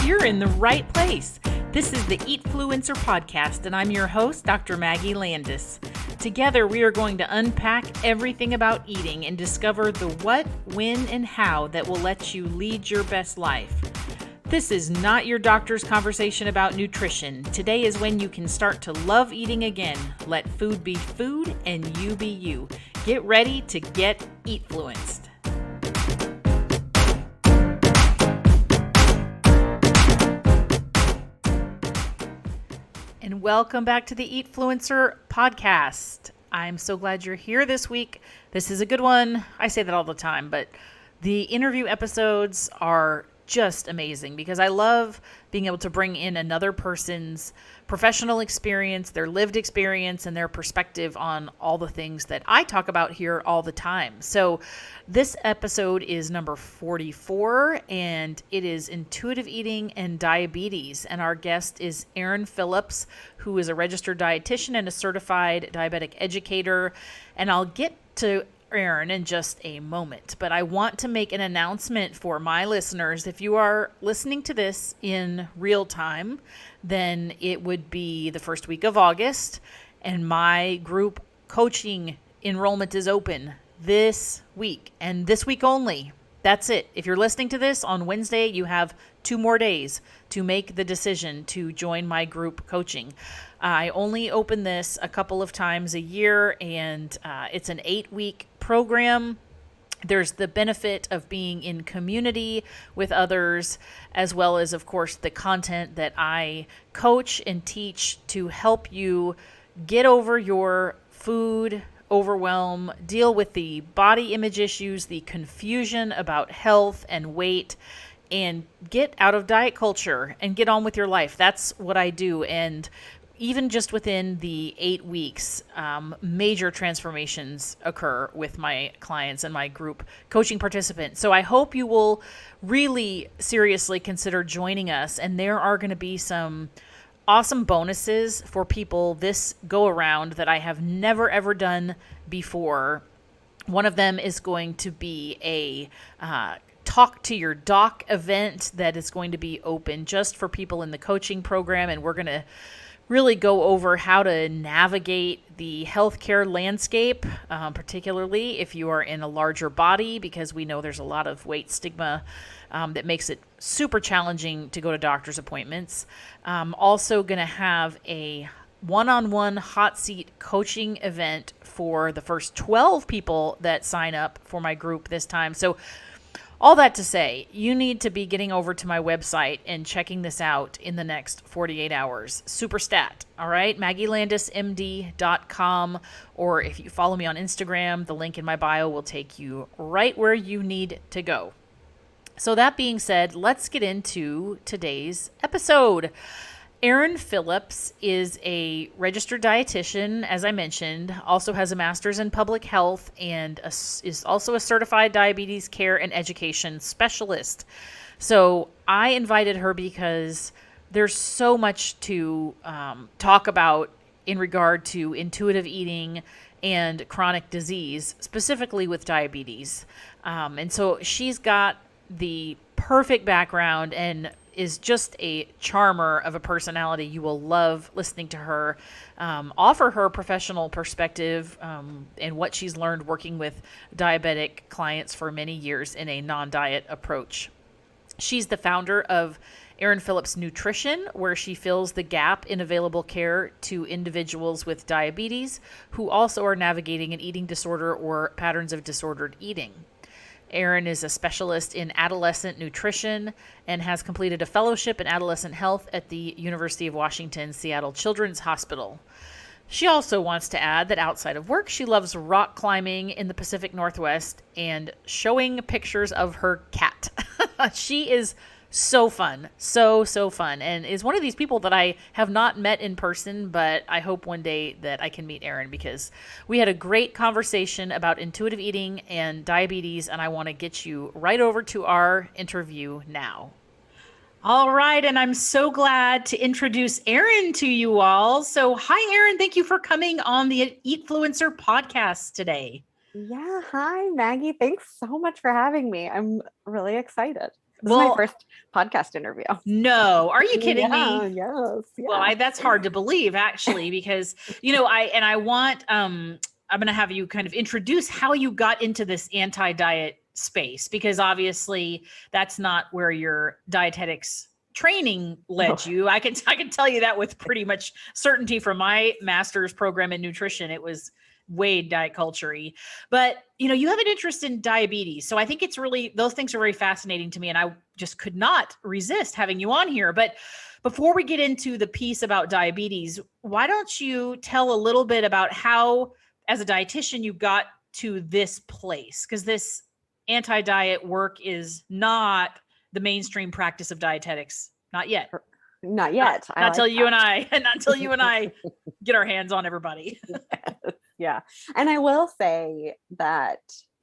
You're in the right place. This is the Eatfluencer podcast, and I'm your host, Dr. Maggie Landis. Together, we are going to unpack everything about eating and discover the what, when, and how that will let you lead your best life. This is not your doctor's conversation about nutrition. Today is when you can start to love eating again. Let food be food and you be you. Get ready to get Eatfluenced. And welcome back to the Eatfluencer podcast. I'm so glad you're here this week. This is a good one. I say that all the time, but the interview episodes are just amazing because I love being able to bring in another person's professional experience, their lived experience, and their perspective on all the things that I talk about here all the time. So this episode is number 44, and it is intuitive eating and diabetes. And our guest is Erin Phillips, who is a registered dietitian and a certified diabetic educator. And I'll get to Erin in just a moment, but I want to make an announcement for my listeners. If you are listening to this in real time, then it would be the first week of August, and my group coaching enrollment is open this week and this week only. That's it. If you're listening to this on Wednesday, you have 2 more days to make the decision to join my group coaching. I only open this a couple of times a year, and it's an 8-week program. There's the benefit of being in community with others, as well as, of course, the content that I coach and teach to help you get over your food overwhelm, deal with the body image issues, the confusion about health and weight, and get out of diet culture and get on with your life. That's what I do. And even just within the 8 weeks, major transformations occur with my clients and my group coaching participants. So I hope you will really seriously consider joining us. And there are going to be some awesome bonuses for people this go around that I have never, ever done before. One of them is going to be a talk to your doc event that is going to be open just for people in the coaching program. And we're going to really go over how to navigate the healthcare landscape, particularly if you are in a larger body, because we know there's a lot of weight stigma that makes it super challenging to go to doctor's appointments. Also going to have a one-on-one hot seat coaching event for the first 12 people that sign up for my group this time. So all that to say, you need to be getting over to my website and checking this out in the next 48 hours. Superstat, all right? MaggieLandisMD.com, or if you follow me on Instagram, the link in my bio will take you right where you need to go. So that being said, let's get into today's episode. Erin Phillips is a registered dietitian, as I mentioned, also has a master's in public health, and is also a certified diabetes care and education specialist. So I invited her because there's so much to talk about in regard to intuitive eating and chronic disease, specifically with diabetes. And so she's got the perfect background and is just a charmer of a personality. You will love listening to her, offer her professional perspective and what she's learned working with diabetic clients for many years in a non-diet approach. She's the founder of Erin Phillips Nutrition, where she fills the gap in available care to individuals with diabetes who also are navigating an eating disorder or patterns of disordered eating. Erin is a specialist in adolescent nutrition and has completed a fellowship in adolescent health at the University of Washington Seattle Children's Hospital. She also wants to add that outside of work, she loves rock climbing in the Pacific Northwest and showing pictures of her cat. She is so fun, so fun, and is one of these people that I have not met in person, but I hope one day that I can meet Erin because we had a great conversation about intuitive eating and diabetes, and I want to get you right over to our interview now. All right, and I'm so glad to introduce Erin to you all. So hi, Erin. Thank you for coming on the Eatfluencer podcast today. Yeah. Hi, Maggie. Thanks so much for having me. I'm really excited. This is my first podcast interview. No, are you kidding me? Yes. Yeah. Well, that's hard to believe actually, because, I want, I'm going to have you kind of introduce how you got into this anti-diet space, because obviously that's not where your dietetics training led you. I can tell you that with pretty much certainty from my master's program in nutrition. It was way diet culture-y. But, you have an interest in diabetes. So I think it's really, those things are very fascinating to me. And I just could not resist having you on here. But before we get into the piece about diabetes, why don't you tell a little bit about how, as a dietitian, you got to this place? Because this anti-diet work is not the mainstream practice of dietetics. Not yet. Not yet. Not until you and I get our hands on everybody. Yeah. And I will say that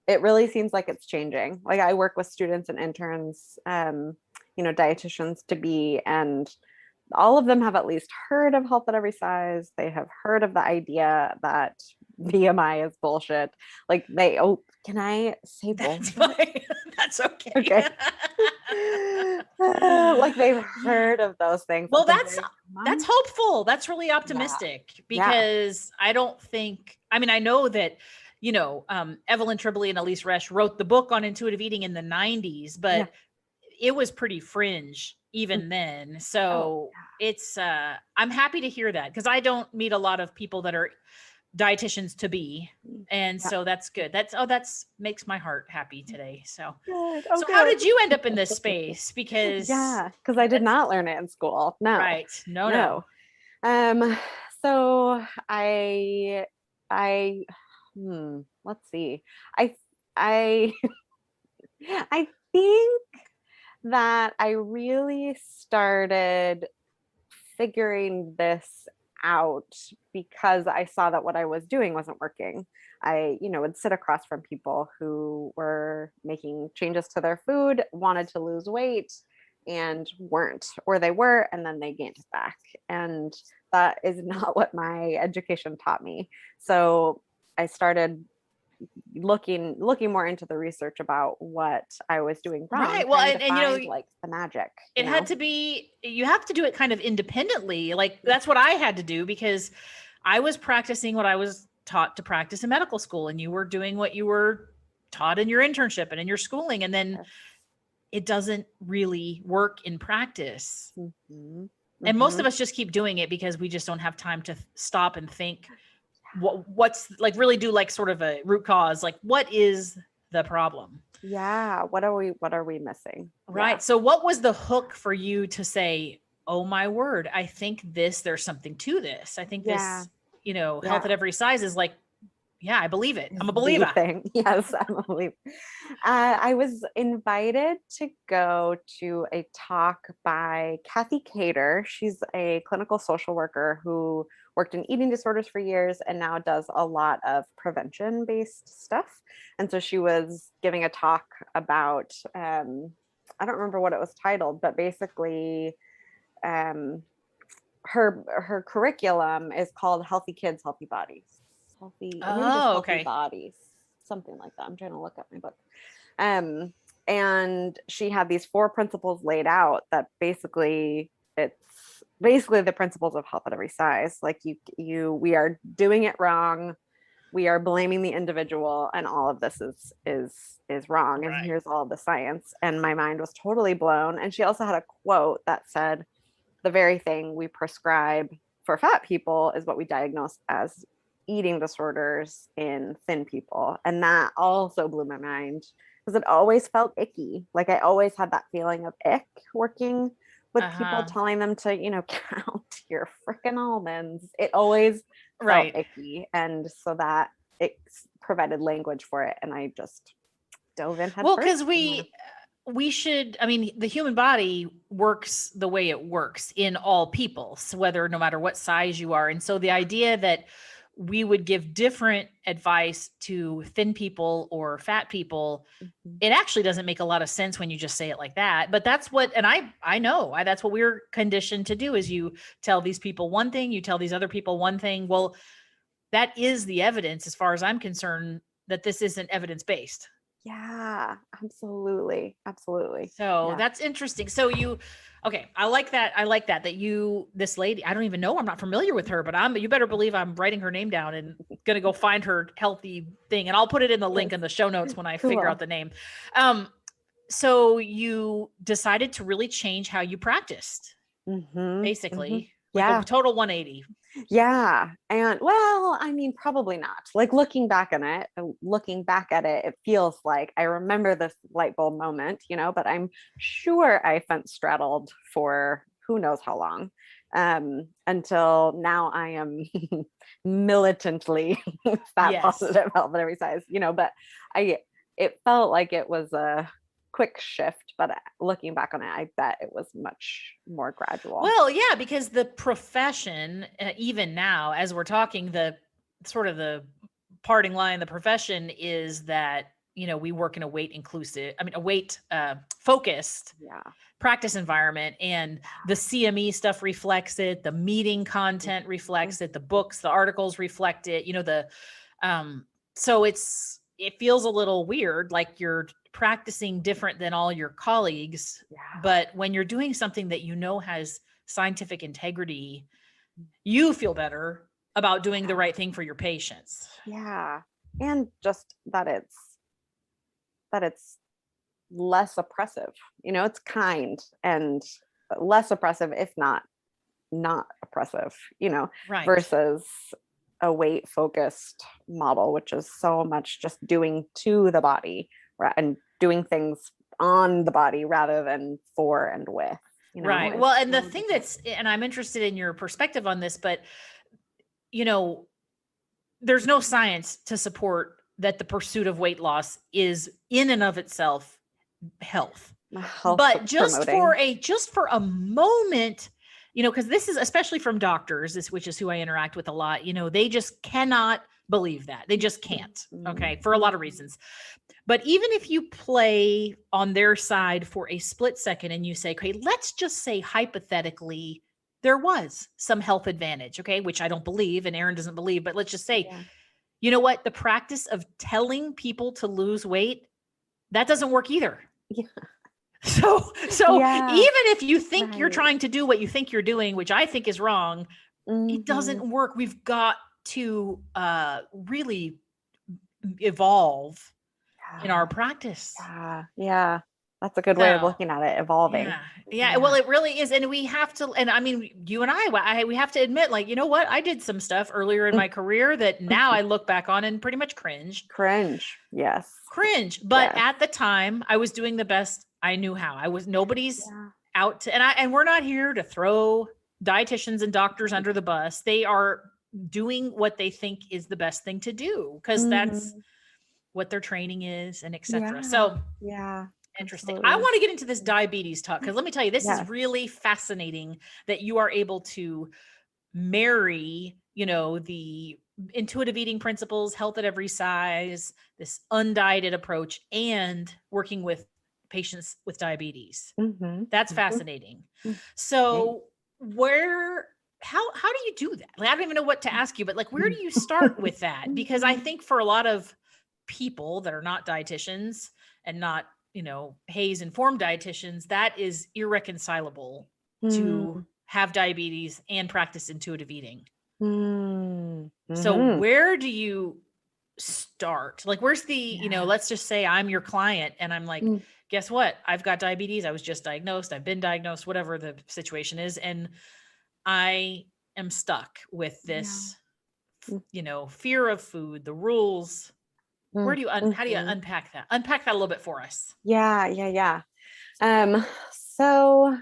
it really seems like it's changing. Like, I work with students and interns, dietitians to be, and all of them have at least heard of health at every size. They have heard of the idea that BMI is bullshit. Like, can I say bullshit? That's okay. Okay. Like, they've heard of those things. Well, that's hopeful. That's really optimistic, because I don't think, I know that, Evelyn Tribole and Elise Resch wrote the book on intuitive eating in the 90s, but it was pretty fringe even then. So it's, I'm happy to hear that, because I don't meet a lot of people that are dietitians to be. And so that's good. That's makes my heart happy today. So, how did you end up in this space? Because I did not learn it in school. No. Right. No. So let's see. I think that I really started figuring this out because I saw that what I was doing wasn't working. I, would sit across from people who were making changes to their food, wanted to lose weight, and weren't, or they were, and then they gained it back. And that is not what my education taught me. So I started looking more into the research about what I was doing wrong. Right. Well, and like the magic. It had to be, you have to do it kind of independently. Like, that's what I had to do, because I was practicing what I was taught to practice in medical school, and you were doing what you were taught in your internship and in your schooling. And then it doesn't really work in practice. Mm-hmm. And most of us just keep doing it because we just don't have time to stop and think what's like, really do like sort of a root cause, like what is the problem? Yeah. What are we missing? Right. Yeah. So what was the hook for you to say, oh my word, I think there's something to this. I think this, health at every size is like, I believe it. I'm a believer. Yes, I'm a believer. I was invited to go to a talk by Kathy Cater. She's a clinical social worker who worked in eating disorders for years and now does a lot of prevention-based stuff. And so she was giving a talk about, I don't remember what it was titled, but basically her curriculum is called Healthy Kids, Healthy Bodies. Healthy bodies, something like that. I'm trying to look up my book. And she had these 4 principles laid out that basically it's the principles of health at every size. Like we are doing it wrong. We are blaming the individual, and all of this is wrong. Right. And here's all the science. And my mind was totally blown. And she also had a quote that said, the very thing we prescribe for fat people is what we diagnose as eating disorders in thin people. And that also blew my mind, because it always felt icky. Like, I always had that feeling of ick working with people, telling them to, count your freaking almonds. It always felt icky. And so that it provided language for it. And I just dove in head first. Well, because we should, the human body works the way it works in all people, so no matter what size you are. And so the idea that we would give different advice to thin people or fat people, it actually doesn't make a lot of sense when you just say it like that. But that's what, and I know that's what we're conditioned to do, is you tell these people one thing, you tell these other people one thing. Well, that is the evidence, as far as I'm concerned, that this isn't evidence-based. Yeah, absolutely. Absolutely. So Yeah. that's interesting. So okay, I like that. I like that this lady, I don't even know, I'm not familiar with her, but you better believe I'm writing her name down and going to go find her healthy thing. And I'll put it in the link Yes. in the show notes when I figure out Cool. the name. Um, so you decided to really change how you practiced, basically, like a Yeah. total 180. Yeah. And well, I mean, probably not. Like looking back at it, it feels like I remember this light bulb moment, but I'm sure I fence straddled for who knows how long. Until now I am militantly fat Yes. positive health at every size, but it felt like it was a quick shift, but looking back on it, I bet it was much more gradual. Well, yeah, because the profession, even now, as we're talking, the sort of the parting line, the profession is that, we work in a weight focused Yeah. practice environment, and the CME stuff reflects it, the meeting content Mhm. reflects it, the books, the articles reflect it, so it feels a little weird, like you're practicing different than all your colleagues, Yeah. but when you're doing something that has scientific integrity, you feel better about doing the right thing for your patients. Yeah. And just that it's less oppressive. It's kind and less oppressive, if not oppressive, Right. versus a weight focused model, which is so much just doing to the body, right, and doing things on the body rather than for and with, Right. it's Well, and the so thing different. and I'm interested in your perspective on this, but you know, there's no science to support that the pursuit of weight loss is in and of itself health. Health But promoting. just for a moment, because this is especially from doctors, which is who I interact with a lot, they just cannot believe that. They just can't. Mhm. Okay, for a lot of reasons. But even if you play on their side for a split second and you say, okay, let's just say hypothetically there was some health advantage, okay, which I don't believe and Erin doesn't believe, but let's just say, Yeah. you know what? The practice of telling people to lose weight, that doesn't work either. Yeah. So Yeah. even if you think you're Right. trying to do what you think you're doing, which I think is wrong, it Hmm. doesn't work. We've got to really evolve in our Yeah. practice. Yeah. Yeah. That's a good way of So looking at it, evolving. yeah. Yeah. Well, Yeah. it really is. And we have to, and I mean, you and we have to admit, like, you know what? I did some stuff earlier in my career that now I look back on and pretty much Cringe. Yes. cringe. But Yes. at the time, I was doing the best I knew how. Nobody's Yeah. out to, and we're not here to throw dietitians and doctors under the bus. They are doing what they think is the best thing to do because that's Hmm. what their training is and etc. Yeah. So Yeah. interesting. I Absolutely. want to get into this diabetes talk because let me tell you, this is Yes. really fascinating that you are able to marry, the intuitive eating principles, health at every size, this undieted approach, and working with patients with diabetes. Hmm. That's Hmm. fascinating. So, how do you do that? Like, I don't even know what to ask you, but like, where do you start with that? Because I think for a lot of people that are not dietitians and not, HAES informed dietitians, that is irreconcilable to have diabetes and practice intuitive eating. So Mm-hmm. where do you start? Like, where's Yeah. let's just say I'm your client and I'm like, guess what? I've got diabetes. I was just diagnosed. I've been diagnosed, whatever the situation is. And I am stuck with Yeah. this, fear of food, the rules. How do you Mm-hmm. unpack that? Unpack that a little bit for us. Yeah. Yeah. Yeah. So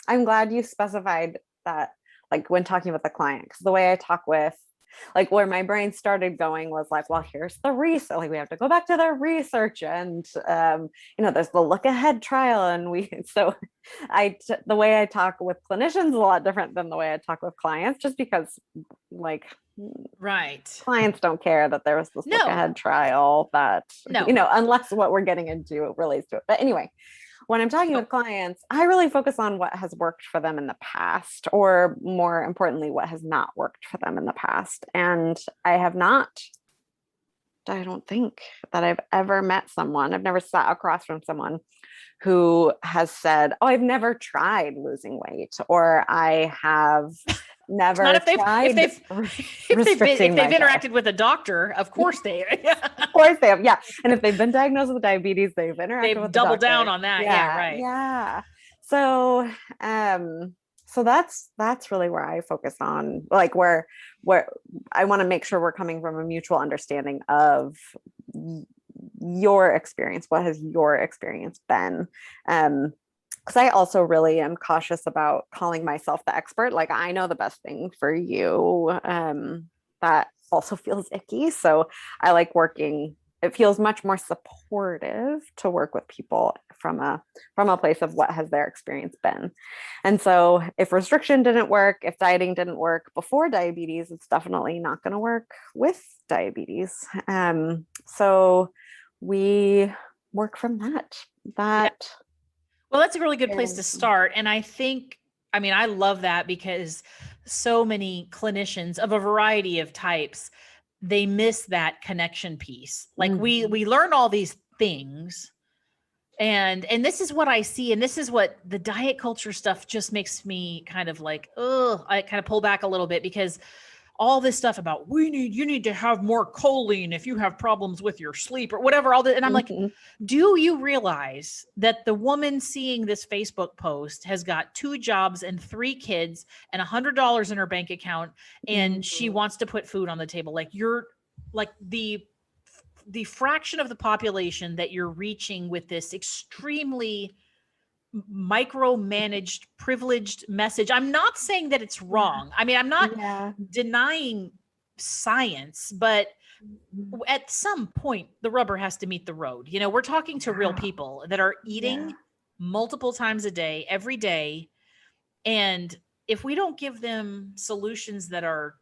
I'm glad you specified that, like when talking with the client, because the way I talk with, like where my brain started going was like, well, here's the research. Like we have to go back to the research, and there's the look ahead trial, and so the way I talk with clinicians is a lot different than the way I talk with clients, just because like Right. clients don't care that there was this look No, ahead trial that no. unless what we're getting into relates to it. But anyway, when I'm talking So, with clients, I really focus on what has worked for them in the past, or more importantly, what has not worked for them in the past. And I have not don't think that I've ever met someone. I've never sat across from someone who has said, "Oh, I've never tried losing weight," or "I have Not never if they've tried if restricting they've myself." interacted with a doctor, of course they Of course they have. Yeah. And if they've been diagnosed with diabetes, they've interacted they've with the doubled down doctor. on that. Yeah, Yeah. right. Yeah. So so that's really where I focus on, like where I want to make sure we're coming from a mutual understanding of your experience. What has your experience been? Because I also really am cautious about calling myself the expert. Like, I know the best thing for you. That also feels icky. So I like working. It feels much more supportive to work with people from a place of what has their experience been. And so if restriction didn't work, if dieting didn't work before diabetes, it's definitely not going to work with diabetes. So we work from that. Yeah. That Well, that's a really good place to is start. And I think, I mean, I love that because so many clinicians of a variety of types, they miss that connection piece. Like we learn all these things, and this is what I see, and this is what the diet culture stuff just makes me kind of like, oh, I kind of pull back a little bit, because all this stuff about you need to have more choline if you have problems with your sleep or whatever, all that. And I'm like, Mhm. do you realize that the woman seeing this Facebook post has got 2 jobs and 3 kids and $100 in her bank account, and she Mhm. wants to put food on the table? Like, you're like the fraction of the population that you're reaching with this extremely micromanaged, privileged message. I'm not saying that it's Yeah. wrong. I mean, I'm not Yeah. denying science, but Mhm. at some point the rubber has to meet the road. You know, we're talking to real Yeah. people that are Yeah. eating multiple times a day, every day. And if we don't give them solutions that are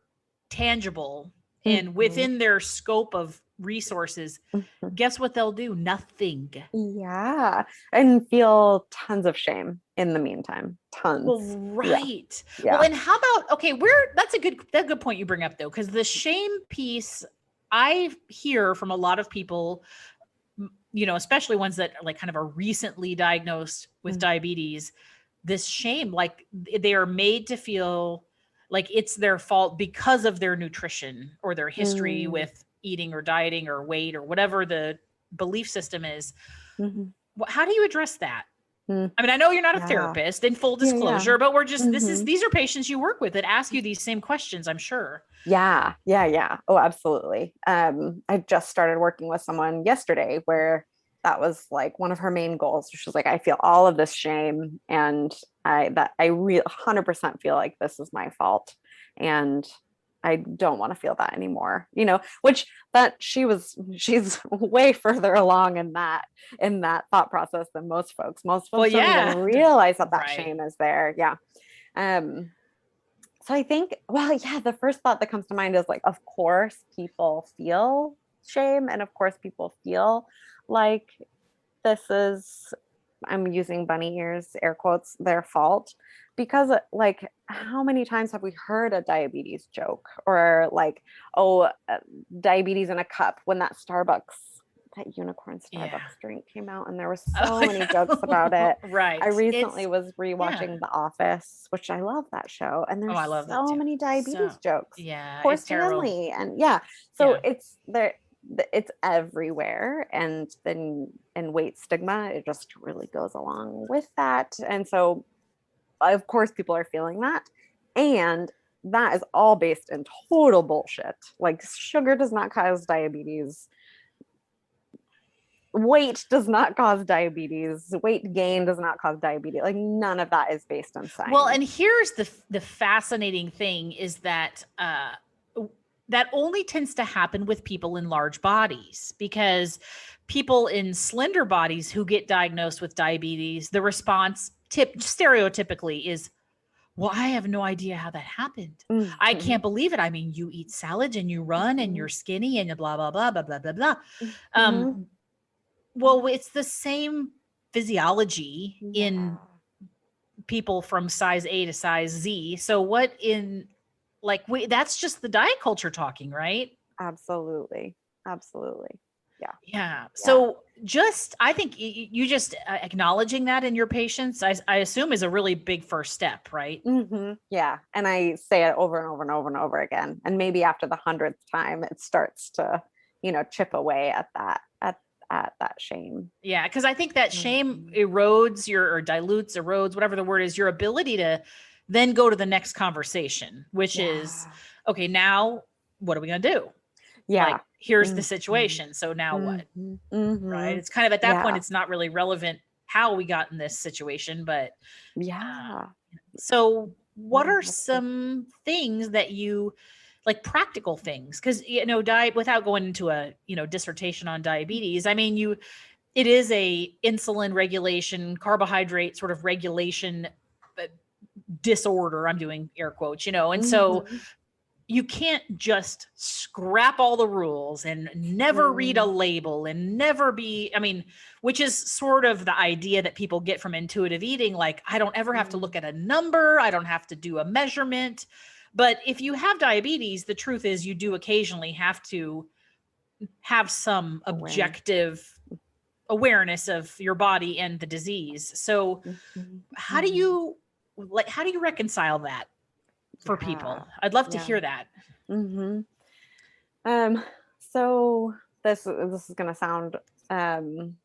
tangible and Mhm. within their scope of resources, Mhm. guess what they'll do? Nothing. Yeah. And feel tons of shame in the meantime. Well, Tons. Yeah. right. Well, Yeah. and how about, okay, that's a good point you bring up, though, because the shame piece, I hear from a lot of people, you know, especially ones that like kind of are recently diagnosed with Mhm. diabetes, this shame, like they are made to feel like it's their fault because of their nutrition or their history Mhm. with eating or dieting or weight or whatever the belief system is. Mhm. How do you address that? Mhm. I mean, I know you're not a Yeah. therapist, in full Yeah. Yeah. disclosure, but Mhm. these are patients you work with that ask you these same questions, I'm sure. Yeah, yeah, yeah. Oh, absolutely. I just started working with someone yesterday where that was like one of her main goals. She was like, I feel all of this shame, and I really 100% feel like this is my fault, and I don't want to feel that anymore. You know, which that she's way further along in that thought process than most folks. Most Well, folks don't even yeah. realize that that Right. shame is there. Yeah. Um, so I think, well, yeah, the first thought that comes to mind is like, of course, people feel shame. And of course, people feel like this is, I'm using bunny ears, air quotes, their fault. Because, like, how many times have we heard a diabetes joke or like, oh, diabetes in a cup when that unicorn Yeah. Starbucks drink came out, and there were Oh, so many jokes about yeah. it. I Right. recently It's, was yeah. rewatching The Office, which I love that show, and Oh, there's I love that so too. many So, diabetes jokes. yeah, Poor it's terrible. Stanley, and yeah, so Yeah. it's there. It's everywhere, and then and weight stigma, it just really goes along with that. And so, of course, people are feeling that, and that is all based in total bullshit. Like, sugar does not cause diabetes, weight does not cause diabetes, weight gain does not cause diabetes. Like, none of that is based on Well, science. and here's the fascinating thing is that that only tends to happen with people in large bodies, because people in slender bodies who get diagnosed with diabetes, the response stereotypically is, well, I have no idea how that happened. I Mm-hmm. can't believe it. I mean, you eat salads and you run and Mm-hmm. you're skinny and blah blah blah blah blah blah blah. Mm-hmm. Well, it's the same physiology in Yeah, people from size A to size Z. So what in, like, that's just the diet culture talking, right? absolutely. Absolutely. Yeah. Yeah. Yeah. So just, I think you just acknowledging that in your patients, I assume is a really big first step, right? Yeah. And I say it over and over and over and over again. And maybe after the 100th time, it starts to, chip away at that shame. Yeah. Cause I think that shame erodes or erodes, whatever the word is, your ability to then go to the next conversation, which is, Yeah. okay, now what are we going to do? Yeah. Like, here's the Mhm. situation. So now what? Mhm. Right. Mhm. It's kind of at that point, Yeah. it's not really relevant how we got in this situation, but Yeah. so what Yeah. are That's good. some things that you like, practical things? Because diet, without going into a dissertation on diabetes, I mean, it is a insulin regulation, carbohydrate sort of regulation uh, disorder. I'm doing air quotes, and so Mhm. you can't just scrap all the rules and never read a Mm. label and never be, I mean, which is sort of the idea that people get from intuitive eating. Like, I don't ever have to look Mm. at a number. I don't have to do a measurement. But if you have diabetes, the truth is you do occasionally have to have some Awareness. objective awareness of your body and the disease. So Mhm. how do Mhm. you how do you reconcile that for Yeah. people? I'd love to Yeah. hear that. Mhm. Um, so this is gonna sound I don't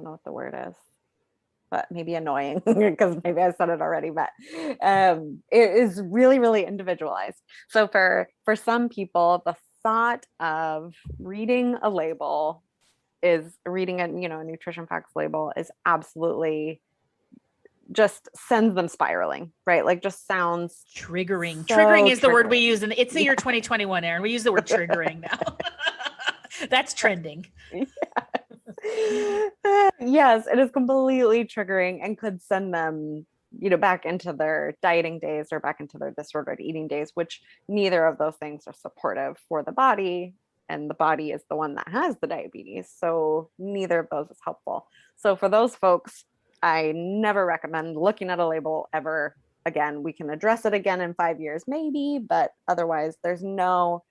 know what the word is, but maybe annoying because maybe I said it already, but it is really, really individualized. So for some people, the thought of reading a label is reading a nutrition facts label is absolutely just sends them spiraling, right? Like just sounds Triggering. Triggering so is the word we triggering. use, and it's the Yeah. year 2021, Erin. We use the word triggering now. That's trending. Yes, it is completely triggering and could send them, back into their dieting days or back into their disordered eating days, which neither of those things are supportive for the body. And the body is the one that has the diabetes. So neither of those is helpful. So for those folks, I never recommend looking at a label ever again. We can address it again in 5 years, maybe, but otherwise there's no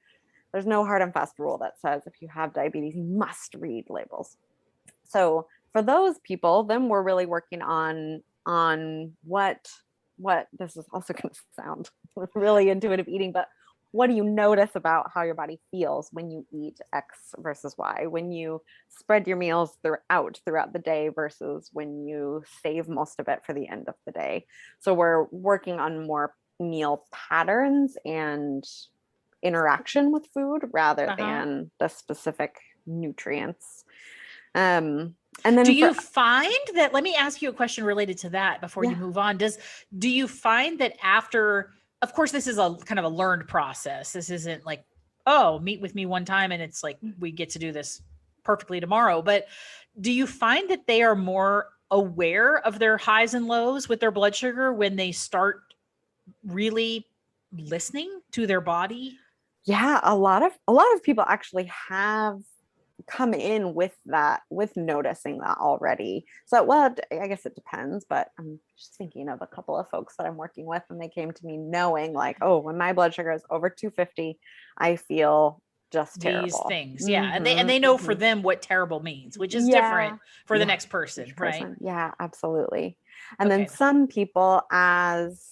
hard and fast rule that says if you have diabetes, you must read labels. So for those people, then we're really working on what this is also going to sound really intuitive eating, but what do you notice about how your body feels when you eat X versus Y, when you spread your meals throughout the day versus when you save most of it for the end of the day? So we're working on more meal patterns and interaction with food rather Uh-huh. than the specific nutrients. And Do then you find that, let me ask you a question related to that before you yeah. move on. Do you find that after, of course, this is a kind of a learned process. This isn't like, oh, meet with me one time and it's like we get to do this perfectly tomorrow. But do you find that they are more aware of their highs and lows with their blood sugar when they start really listening to their body? Yeah, a lot of people actually have come in with noticing that already. So, well, I guess it depends, but I'm just thinking of a couple of folks that I'm working with, and they came to me knowing like, oh, when my blood sugar is over 250, I feel just These terrible. things. Yeah. And they know for Hmm. them what terrible means, which is different Yeah. for the Yeah. next person, Each right? person. Yeah, absolutely. And then Okay. some people, as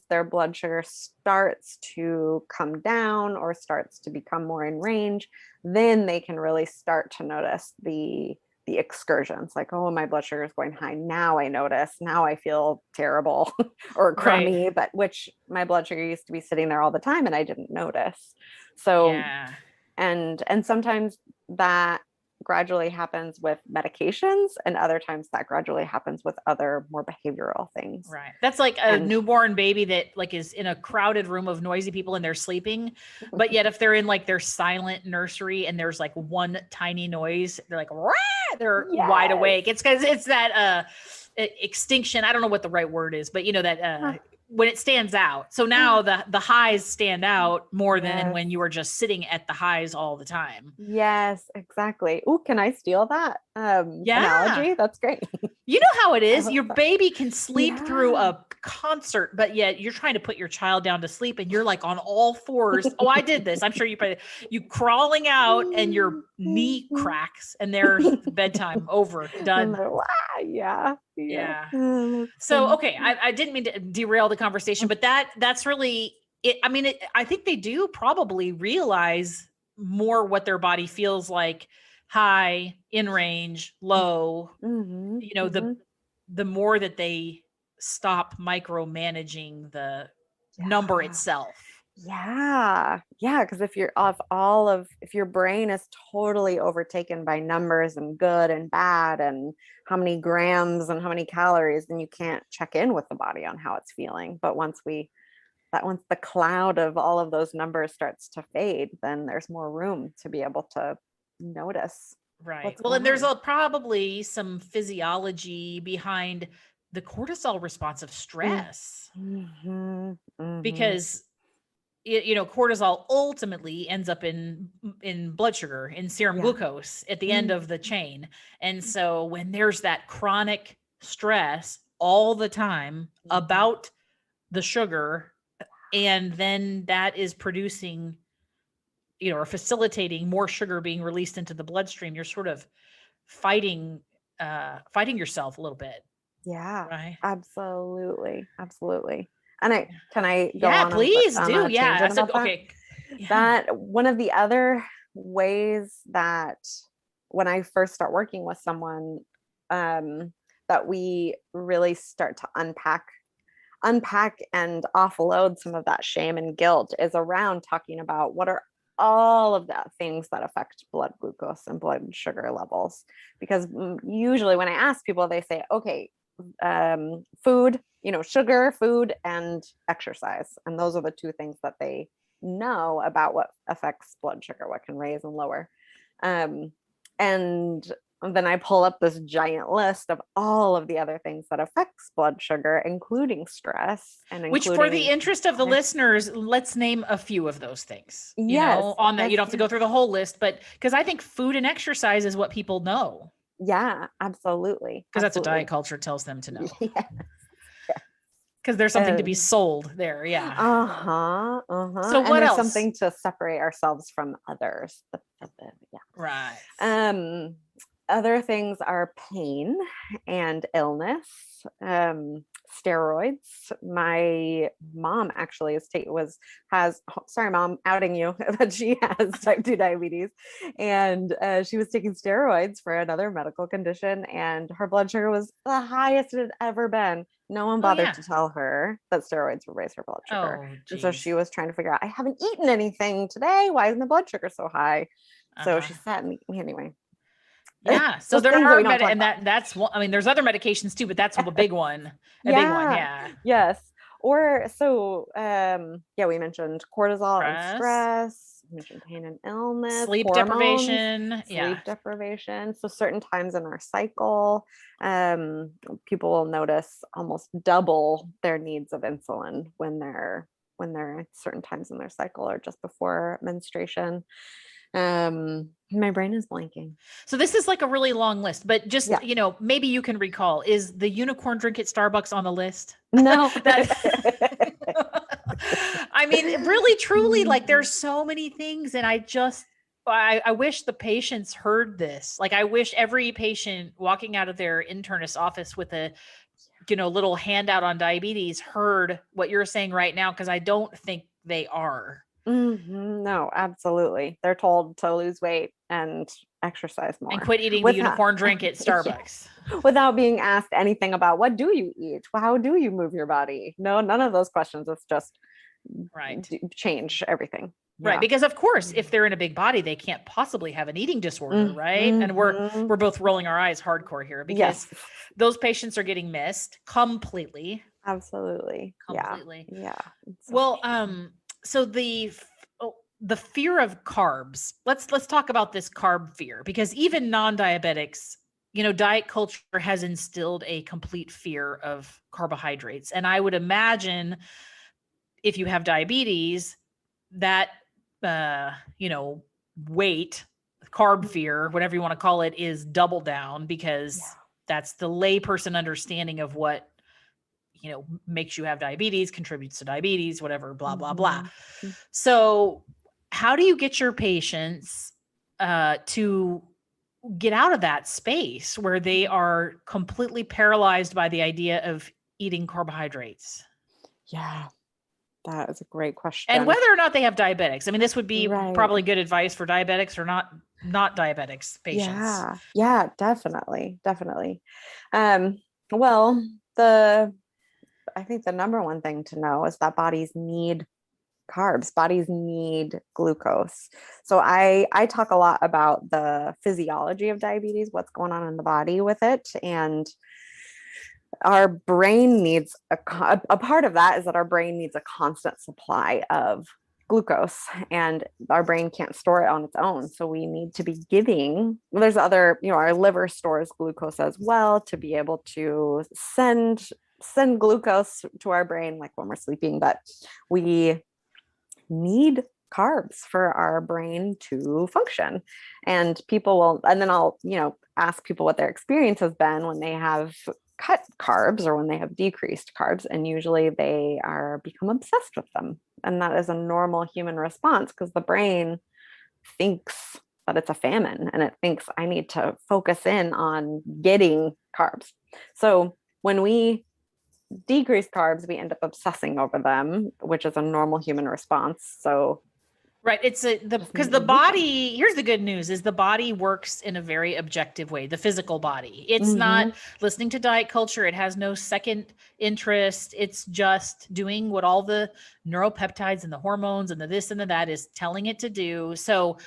their blood sugar starts to come down or starts to become more in range, then they can really start to notice the excursions, like, oh, my blood sugar is going high, now I notice, now I feel terrible or Right. crummy, but which my blood sugar used to be sitting there all the time and I didn't notice. So Yeah. and sometimes that gradually happens with medications and other times that gradually happens with other more behavioral things. Right. That's like a And newborn baby that like is in a crowded room of noisy people and they're sleeping. But yet if they're in like their silent nursery and there's like one tiny noise, they're like, rah! They're wide yes. awake. It's because it's that extinction. I don't know what the right word is, but that when it stands out. So now the highs stand out more than Yes. when you were just sitting at the highs all the time. Yes, exactly. Oh, can I steal that? Yeah. analogy. That's great. You know how it I is. love Your that. baby can sleep through Yeah. a concert, but yet you're trying to put your child down to sleep and you're like on all fours. Oh, I did this. I'm sure you crawling out and your knee cracks and there's bedtime over, And done. they're, wow, yeah, yeah. Yeah. Oh, that's So, funny. okay, I didn't mean to derail the conversation, but that's really it. I mean, I think they do probably realize more what their body feels like, high, in range, low, Mm-hmm, the mm-hmm. more that they stop micromanaging the number Yeah. itself. Yeah. Yeah. Because if your brain is totally overtaken by numbers and good and bad and how many grams and how many calories, then you can't check in with the body on how it's feeling. But once the cloud of all of those numbers starts to fade, then there's more room to be able to notice Right. what's Well, and going there's on. probably some physiology behind the cortisol response of stress Mm-hmm, mm-hmm. because cortisol ultimately ends up in blood sugar, in serum Yeah. glucose at the end Mm-hmm. of the chain. And so when there's that chronic stress all the time about the sugar, and then that is producing, or facilitating more sugar being released into the bloodstream, you're sort of fighting fighting yourself a little bit, Yeah, right? absolutely. Absolutely. And Yeah. can I go Yeah, on please on do. a Yeah. I tangent said, about that? okay. Yeah. That one of the other ways that when I first start working with someone, that we really start to unpack and offload some of that shame and guilt is around talking about what are all of the things that affect blood glucose and blood sugar levels. Because usually when I ask people, they say, okay, food, sugar, food, and exercise. And those are the two things that they know about what affects blood sugar, what can raise and lower. And then I pull up this giant list of all of the other things that affects blood sugar, including stress and Which, for the including interest of the other. listeners, let's name a few of those things, Yes, on that. yes, You don't have to yes. go through the whole list, but because I think food and exercise is what people know, Yeah, absolutely. because that's what diet Absolutely. culture tells them to know, Yeah. because there's something to be Um, sold there. Yeah. uh-huh. Uh-huh. So And what there's else? something to separate ourselves from others. Yeah. Right. Um, Other things are pain and illness, steroids. My mom actually sorry, mom, outing you, but she has type 2 diabetes. And she was taking steroids for another medical condition, and her blood sugar was the highest it had ever been. No one Oh bothered yeah. to tell her that steroids would raise her blood sugar. Oh And so geez. she was trying to figure out, I haven't eaten anything today. Why isn't the blood sugar so high? So Uh-huh. she sat me anyway. Yeah. So Just there things that are we don't talk and about. that's one. I mean, there's other medications too, but that's a big one. A big one. Yeah. Yeah. Yes. Or so yeah, we mentioned cortisol and Stress, stress, we mentioned pain and illness, sleep hormones, deprivation. Yeah. sleep deprivation. So certain times in our cycle, people will notice almost double their needs of insulin when they're at certain times in their cycle or just before menstruation. My brain is blanking. So this is like a really long list, but just, Yeah. maybe you can recall, is the unicorn drink at Starbucks on the list? No. That I mean, really, truly, like there's so many things. And I wish the patients heard this. Like, I wish every patient walking out of their internist office with a, little handout on diabetes heard what you're saying right now. Cause I don't think they are. No, absolutely. They're told to lose weight and exercise And more quit eating the without, unicorn drink at yeah, Starbucks. without being asked anything about what do you eat? How do you move your body? No, none of those questions. It's just Right. change everything. Right, Yeah. because of course, if they're in a big body, they can't possibly have an eating disorder, right? And we're Mm-hmm. we're both rolling our eyes hardcore here because Yes, those patients are getting missed completely, absolutely. Yeah. completely. Yeah. It's so Well, frustrating. so the fear of carbs. Let's talk about this carb fear because even non-diabetics, diet culture has instilled a complete fear of carbohydrates. And I would imagine if you have diabetes, that uh, you know, weight, carb fear, whatever you want to call it, is double down, because Yeah. that's the layperson understanding of what, makes you have diabetes, contributes to diabetes, whatever, blah, blah, blah. Mm-hmm. So how do you get your patients to get out of that space where they are completely paralyzed by the idea of eating carbohydrates? Yeah, that is a great question. And whether or not they have diabetics. I mean, this would be Right. probably good advice for diabetics or not diabetics patients. Yeah, definitely. Definitely. Well, I think the number one thing to know is that bodies need carbs, bodies need glucose. So I talk a lot about the physiology of diabetes, what's going on in the body with it. And our brain needs a part of that is that our brain needs a constant supply of glucose, and our brain can't store it on its own. So we need to be giving, well, there's other, our liver stores glucose as well to be able to send glucose to our brain, like when we're sleeping, but we need carbs for our brain to function. And people will, and then I'll, ask people what their experience has been when they have cut carbs or when they have decreased carbs. And usually they are become obsessed with them. And that is a normal human response, because the brain thinks that it's a famine and it thinks I need to focus in on getting carbs. So when we decrease carbs, we end up obsessing over them, which is a normal human response. So right. It's because the body, here's the good news, is the body works in a very objective way. The physical body, it's not listening to diet culture. It has no second interest. It's just doing what all the neuropeptides and the hormones and the this and the that is telling it to do. So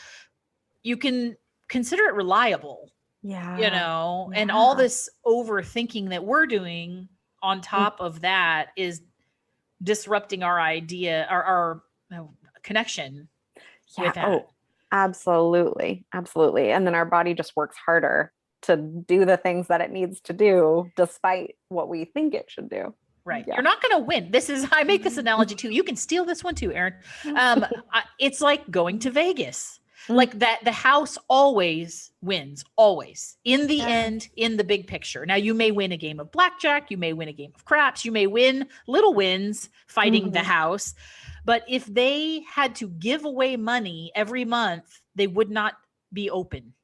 you can consider it reliable, and all this overthinking that we're doing on top of that is disrupting our idea, our connection with that. Oh, absolutely. Absolutely. And then our body just works harder to do the things that it needs to do, despite what we think it should do. Right. Yeah. You're not going to win. I make this analogy too. You can steal this one too, Erin. It's like going to Vegas. Like that, the house always wins, always in the end, in the big picture. Now you may win a game of blackjack, you may win a game of craps, you may win little wins fighting the house. But if they had to give away money every month, they would not be open.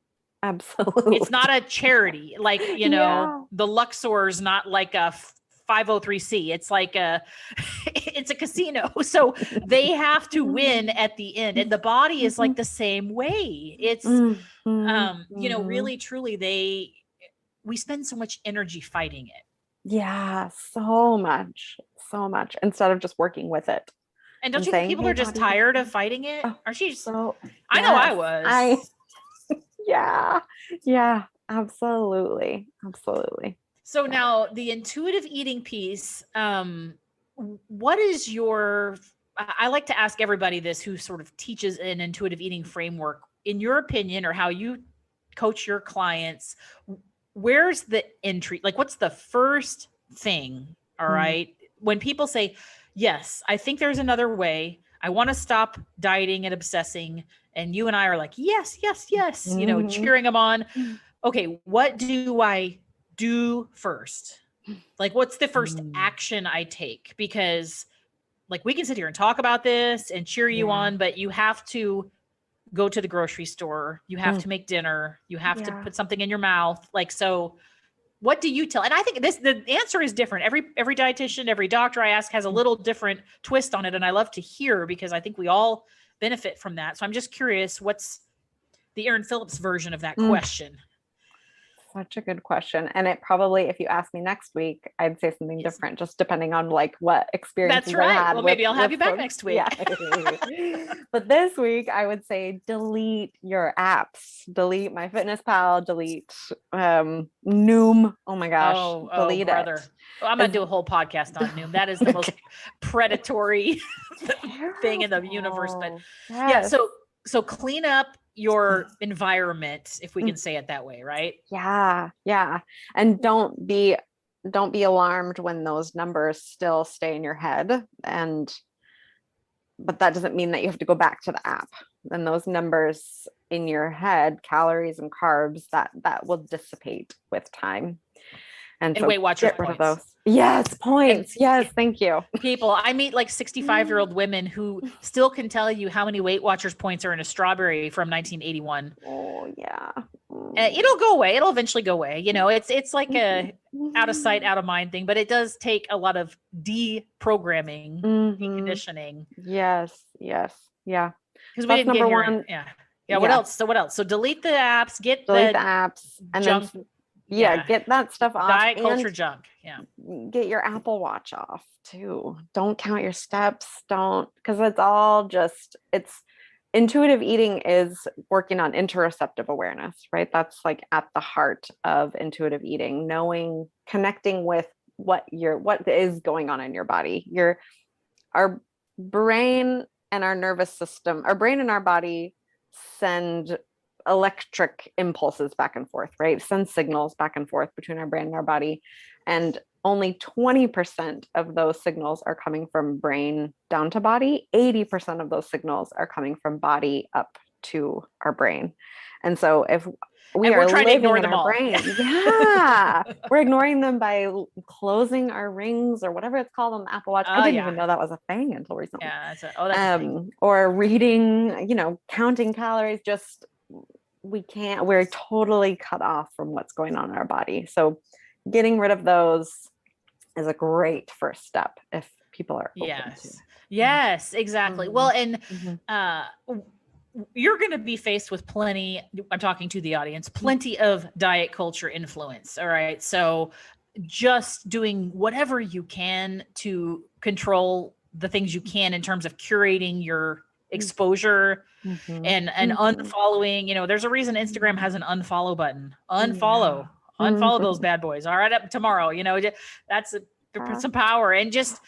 Absolutely. It's not a charity. Like, the Luxor's not like a 503c. It's like it's a casino. So they have to win at the end. And the body is like the same way. It's, really, truly, we spend so much energy fighting it. Yeah, so much, instead of just working with it. And don't you think people are just tired of fighting it? Are she? So I know I was. Yeah, absolutely. So now the intuitive eating piece, what is I like to ask everybody this who sort of teaches an intuitive eating framework, in your opinion, or how you coach your clients, where's the entry? Like, what's the first thing? All right. When people say, yes, I think there's another way, I want to stop dieting and obsessing, and you and I are like, yes, cheering them on. Okay, what do I do first? Like, what's the first action I take? Because like, we can sit here and talk about this and cheer you on, but you have to go to the grocery store. You have to make dinner. You have to put something in your mouth. Like, so what do you tell? And I think the answer is different. Every dietitian, every doctor I ask has a little different twist on it. And I love to hear, because I think we all benefit from that. So I'm just curious, what's the Erin Phillips version of that question? Such a good question. And it probably, if you ask me next week, I'd say something different, just depending on like what experience. That's right. Well, maybe I'll have you back next week. Yeah. But this week I would say delete your apps, delete MyFitnessPal, delete Noom. Oh my gosh. Delete brother. it. Well, I'm going to do a whole podcast on Noom. That is the most predatory thing in the universe. But yeah, so clean up your environment, if we can say it that way, right? Yeah. And don't be alarmed when those numbers still stay in your head. But that doesn't mean that you have to go back to the app. And those numbers, in your head, calories and carbs, that will dissipate with time. And so Weight Watchers get rid of points. those. Yes, points. Yes, thank you. People, I meet like 65-year-old women who still can tell you how many Weight Watchers points are in a strawberry from 1981. Oh yeah. It'll go away. It'll eventually go away. You know, it's like a out of sight, out of mind thing, but it does take a lot of deprogramming, deconditioning. Yes. Yes. Yeah. Because So we that's didn't get number here. one. Yeah. Yeah. What else? So what else? So delete the apps, get Delete the apps, and junk. then get that stuff off. Diet culture junk. Yeah. Get your Apple Watch off too. Don't count your steps. Don't, because it's all just, it's intuitive eating is working on interoceptive awareness, right? That's like at the heart of intuitive eating, knowing, connecting with what is going on in your body. Our brain and our nervous system, our brain and our body send electric impulses back and forth, right? Send signals back and forth between our brain and our body. And only 20% of those signals are coming from brain down to body. 80% of those signals are coming from body up to our brain. And so if we're trying to ignore them all. Brain, yeah, we're ignoring them by closing our rings or whatever it's called on the Apple Watch. I didn't even know that was a thing until recently. Yeah, that's a thing. Or reading, counting calories. Just we're totally cut off from what's going on in our body. So getting rid of those is a great first step if people are open to. Yes, exactly. Well, and you're going to be faced with plenty, I'm talking to the audience, plenty of diet culture influence. All right. So just doing whatever you can to control the things you can in terms of curating your exposure and unfollowing, there's a reason Instagram has an unfollow button. Unfollow those bad boys. All right, up tomorrow, that's some power. And just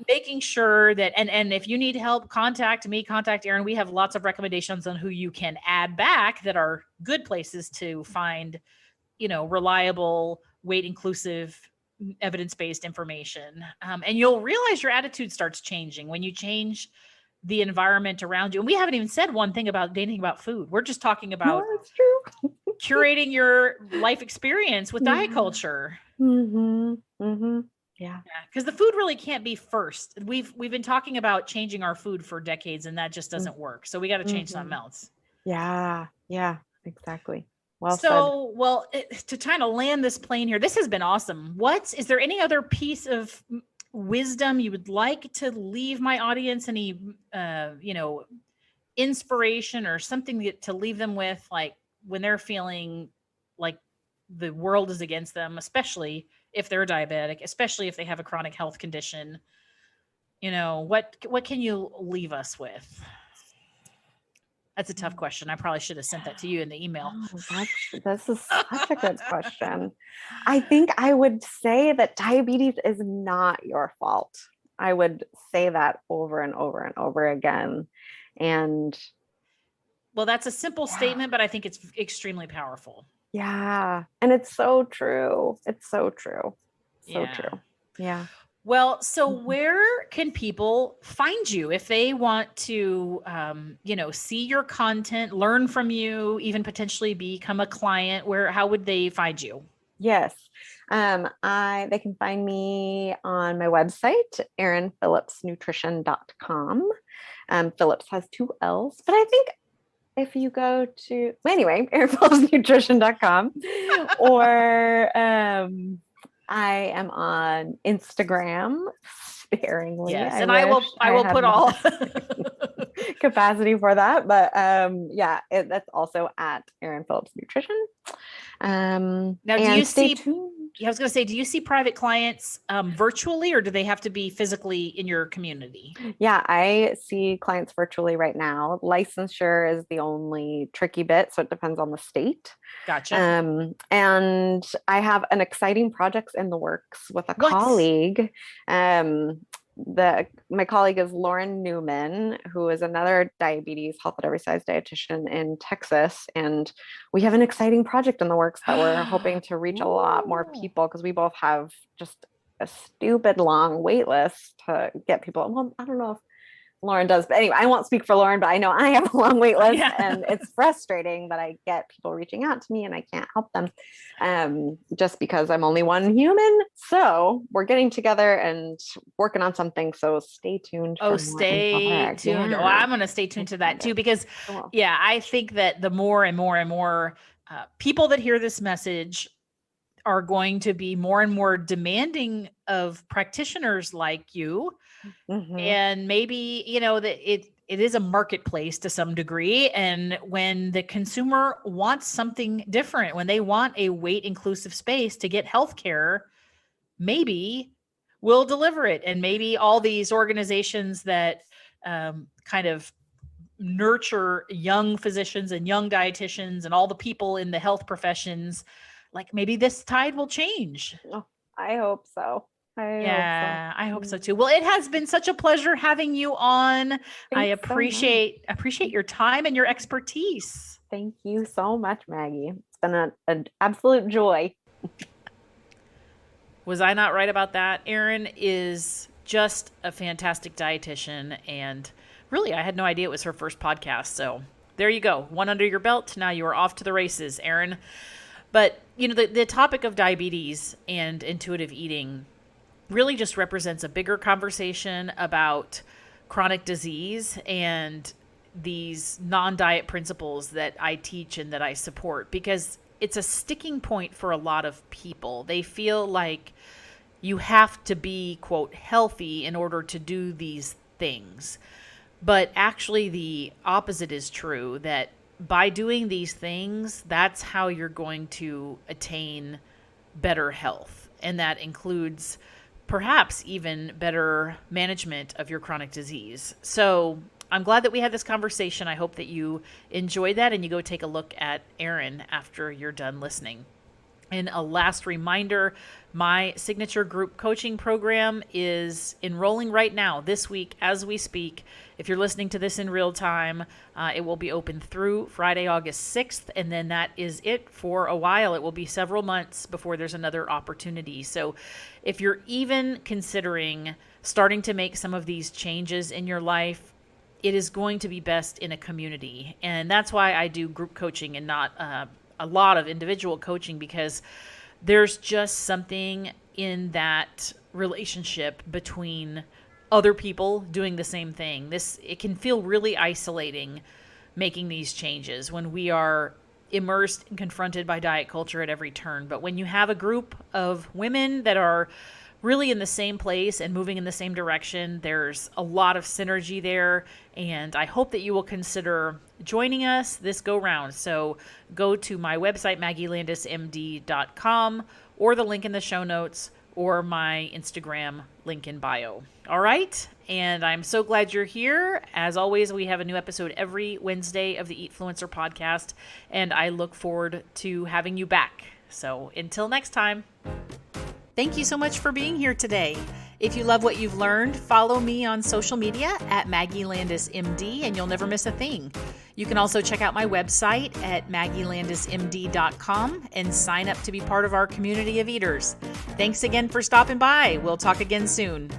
making sure that, and if you need help, contact me, contact Erin. We have lots of recommendations on who you can add back that are good places to find, reliable, weight inclusive, evidence-based information. And you'll realize your attitude starts changing when you change the environment around you. And we haven't even said one thing about dating about food. We're just talking about curating your life experience with diet culture. Yeah. Because the food really can't be first. We've been talking about changing our food for decades, and that just doesn't work. So we got to change something else. Yeah. Yeah, exactly. Well said. To kind of land this plane here, this has been awesome. Is there any other piece of wisdom you would like to leave my audience? Any, inspiration or something to leave them with, like when they're feeling like the world is against them, especially if they're diabetic, especially if they have a chronic health condition? What can you leave us with? That's a tough question. I probably should have sent that to you in the email. This is such a good question. I think I would say that diabetes is not your fault. I would say that over and over and over again. And well, that's a simple statement, but I think it's extremely powerful. Yeah. And it's so true. It's so true. So true. Yeah. Well, so where can people find you if they want to, see your content, learn from you, even potentially become a client? How would they find you? Yes. They can find me on my website, erinphillipsnutrition.com. Phillips has 2 L's, but I think if you go to, erinphillipsnutrition.com, or I am on Instagram sparingly. Yes, and I will put all capacity for that, but that's also at Erin Phillips Nutrition. Now, do you see? I was going to say, do you see private clients virtually, or do they have to be physically in your community? Yeah, I see clients virtually right now. Licensure is the only tricky bit, so it depends on the state. Gotcha. And I have an exciting project in the works with a colleague. My colleague is Lauren Newman, who is another diabetes health at every size dietitian in Texas. And we have an exciting project in the works that we're hoping to reach a lot more people, because we both have just a stupid long wait list to get people. Well, I don't know if Lauren does. But anyway, I won't speak for Lauren, but I know I have a long wait list and it's frustrating that I get people reaching out to me and I can't help them just because I'm only one human. So we're getting together and working on something. So stay tuned. Oh, stay tuned. Yeah. Oh, I'm going to stay tuned to that too, because I think that the more and more and more people that hear this message are going to be more and more demanding of practitioners like you. And maybe, that it is a marketplace to some degree. And when the consumer wants something different, when they want a weight inclusive space to get healthcare, maybe we'll deliver it. And maybe all these organizations that kind of nurture young physicians and young dietitians and all the people in the health like maybe this tide will change. Oh, I hope so. I hope so too. Well, it has been such a pleasure having you on. Thanks I appreciate your time and your expertise. Thank you so much, Maggie. It's been an absolute joy. Was I not right about that? Erin is just a fantastic dietitian, and really, I had no idea it was her first podcast. So there you go. One under your belt. Now you are off to the races, Erin. But, the topic of diabetes and intuitive eating really just represents a bigger conversation about chronic disease and these non-diet principles that I teach and that I support, because it's a sticking point for a lot of people. They feel like you have to be, quote, healthy in order to do these things. But actually the opposite is true, that by doing these things, that's how you're going to attain better health. And that includes perhaps even better management of your chronic disease. So I'm glad that we had this conversation. I hope that you enjoyed that and you go take a look at Erin after you're done listening. And a last reminder, my signature group coaching program is enrolling right now, this week as we speak. If you're listening to this in real time, it will be open through Friday, August 6th, and then that is it for a while. It will be several months before there's another opportunity. So if you're even considering starting to make some of these changes in your life, it is going to be best in a community. And that's why I do group coaching and not a lot of individual coaching, because there's just something in that relationship between other people doing the same thing. It can feel really isolating making these changes when we are immersed and confronted by diet culture at every turn. But when you have a group of women that are really in the same place and moving in the same direction, there's a lot of synergy there. And I hope that you will consider joining us this go round. So go to my website, maggielandismd.com, or the link in the show notes, or my Instagram link in bio. All right. And I'm so glad you're here. As always, we have a new episode every Wednesday of the Eatfluencer podcast, and I look forward to having you back. So until next time. Thank you so much for being here today. If you love what you've learned, follow me on social media at MaggieLandisMD, and you'll never miss a thing. You can also check out my website at MaggieLandisMD.com and sign up to be part of our community of eaters. Thanks again for stopping by. We'll talk again soon.